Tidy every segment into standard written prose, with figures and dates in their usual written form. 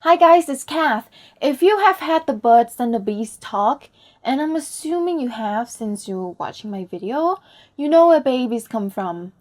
Hi guys, it's Kath. If you have had the birds and the bees talk, and I'm assuming you have since you're watching my video, you know where babies come from.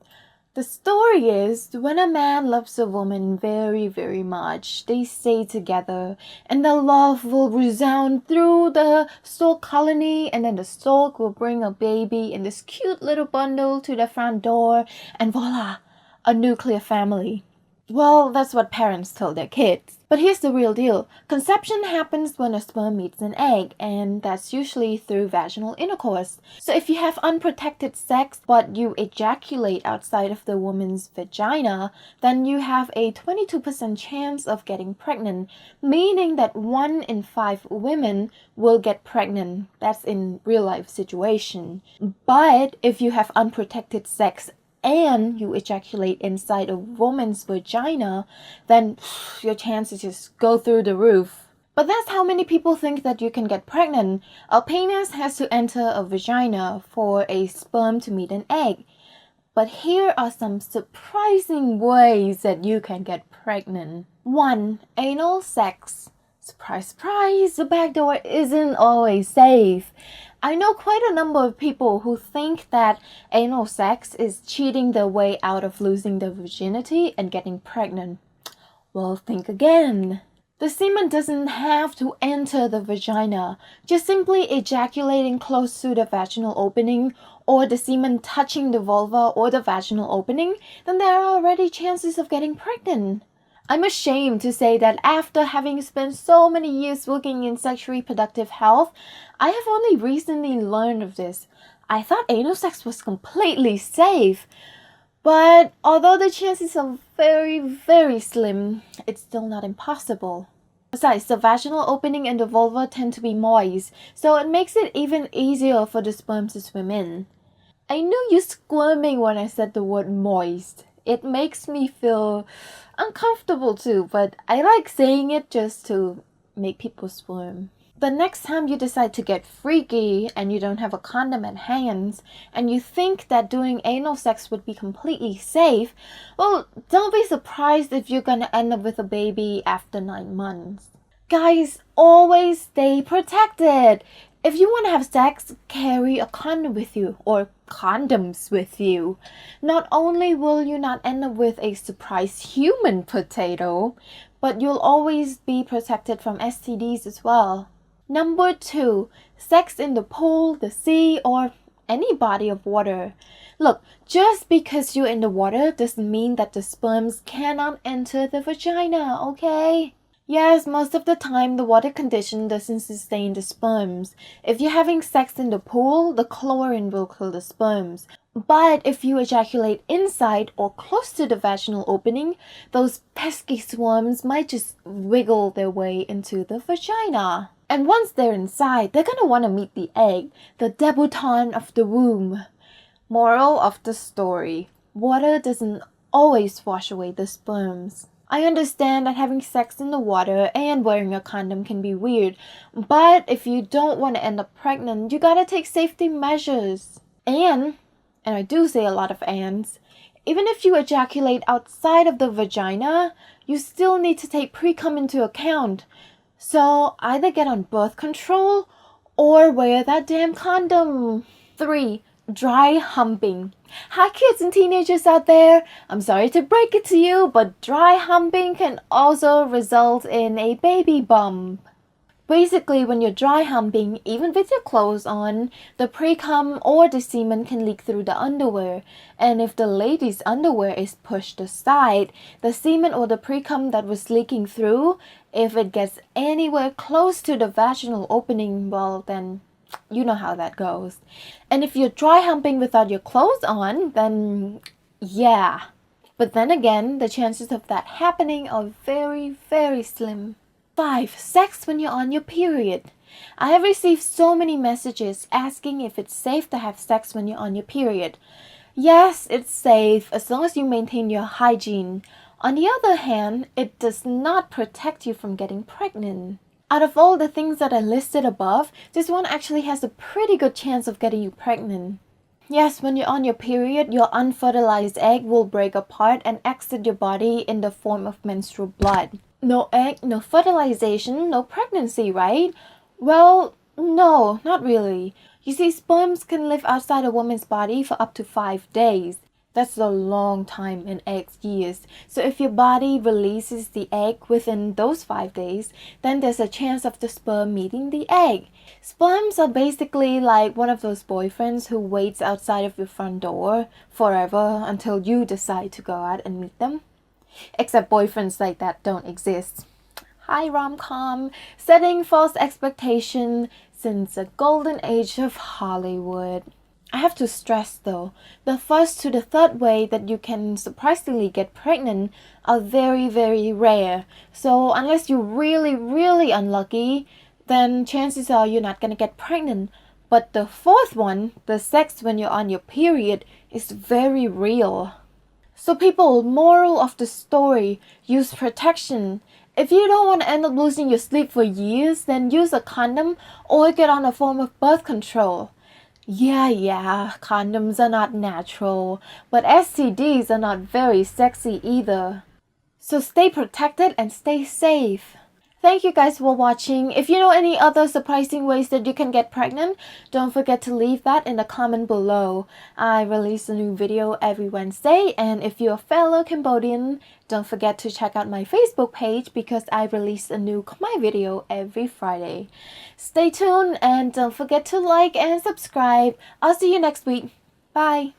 The story is when a man loves a woman very, very much, they stay together and the love will resound through the stork colony, and then the stork will bring a baby in this cute little bundle to the front door, and voila, a nuclear family. Well, that's what parents tell their kids. But here's the real deal. Conception happens when a sperm meets an egg, and that's usually through vaginal intercourse. So if you have unprotected sex, but you ejaculate outside of the woman's vagina, then you have a 22% chance of getting pregnant, meaning that 1 in 5 women will get pregnant. That's in real life situation. But if you have unprotected sex and you ejaculate inside a woman's vagina, then your chances just go through the roof. But that's how many people think that you can get pregnant. A penis has to enter a vagina for a sperm to meet an egg. But here are some surprising ways that you can get pregnant. 1. Anal sex. Surprise, surprise, the back door isn't always safe. I know quite a number of people who think that anal sex is cheating their way out of losing their virginity and getting pregnant. Well, think again. The semen doesn't have to enter the vagina. Just simply ejaculating close to the vaginal opening, or the semen touching the vulva or the vaginal opening, then there are already chances of getting pregnant. I'm ashamed to say that after having spent so many years working in sexually reproductive health, I have only recently learned of this. I thought anal sex was completely safe. But although the chances are very, very slim, it's still not impossible. Besides, the vaginal opening and the vulva tend to be moist, so it makes it even easier for the sperm to swim in. I knew you squirming when I said the word moist. It makes me feel uncomfortable too, but I like saying it just to make people squirm. The next time you decide to get freaky and you don't have a condom at hand and you think that doing anal sex would be completely safe, well, don't be surprised if you're gonna end up with a baby after 9 months. Guys, always stay protected. If you want to have sex, carry a condom with you or condoms with you. Not only will you not end up with a surprise human potato, but you'll always be protected from STDs as well. Number 2, sex in the pool, the sea, or any body of water. Look, just because you're in the water doesn't mean that the sperms cannot enter the vagina, okay? Yes, most of the time the water condition doesn't sustain the sperms. If you're having sex in the pool, the chlorine will kill the sperms. But if you ejaculate inside or close to the vaginal opening, those pesky swarms might just wiggle their way into the vagina. And once they're inside, they're gonna want to meet the egg, the debutante of the womb. Moral of the story: water doesn't always wash away the sperms. I understand that having sex in the water and wearing a condom can be weird, but if you don't want to end up pregnant, you gotta take safety measures. And I do say a lot of ands, even if you ejaculate outside of the vagina, you still need to take pre-cum into account. So either get on birth control or wear that damn condom. 3. Dry humping. Hi kids and teenagers out there, I'm sorry to break it to you, but dry humping can also result in a baby bump. Basically, when you're dry humping, even with your clothes on, the pre-cum or the semen can leak through the underwear. And if the lady's underwear is pushed aside, the semen or the pre-cum that was leaking through, if it gets anywhere close to the vaginal opening, well then you know how that goes. And if you're dry humping without your clothes on, then yeah. But then again, the chances of that happening are very, very slim. 5. Sex when you're on your period. I have received so many messages asking if it's safe to have sex when you're on your period. Yes, it's safe as long as you maintain your hygiene. On the other hand, it does not protect you from getting pregnant. Out of all the things that I listed above, this one actually has a pretty good chance of getting you pregnant. Yes, when you're on your period, your unfertilized egg will break apart and exit your body in the form of menstrual blood. No egg, no fertilization, no pregnancy, right? Well, no, not really. You see, sperms can live outside a woman's body for up to 5 days. That's a long time in eggs years. So if your body releases the egg within those 5 days, then there's a chance of the sperm meeting the egg. Sperms are basically like one of those boyfriends who waits outside of your front door forever until you decide to go out and meet them. Except boyfriends like that don't exist. Hi rom-com, setting false expectation since the golden age of Hollywood. I have to stress though, the first to the third way that you can surprisingly get pregnant are very, very rare. So unless you're really, really unlucky, then chances are you're not gonna get pregnant. But the fourth one, the sex when you're on your period, is very real. So people, moral of the story, use protection. If you don't want to end up losing your sleep for years, then use a condom or get on a form of birth control. Yeah, condoms are not natural, but STDs are not very sexy either. So stay protected and stay safe. Thank you guys for watching. If you know any other surprising ways that you can get pregnant, don't forget to leave that in the comment below. I release a new video every Wednesday, and if you're a fellow Cambodian, don't forget to check out my Facebook page because I release a new Khmer video every Friday. Stay tuned and don't forget to like and subscribe. I'll see you next week. Bye!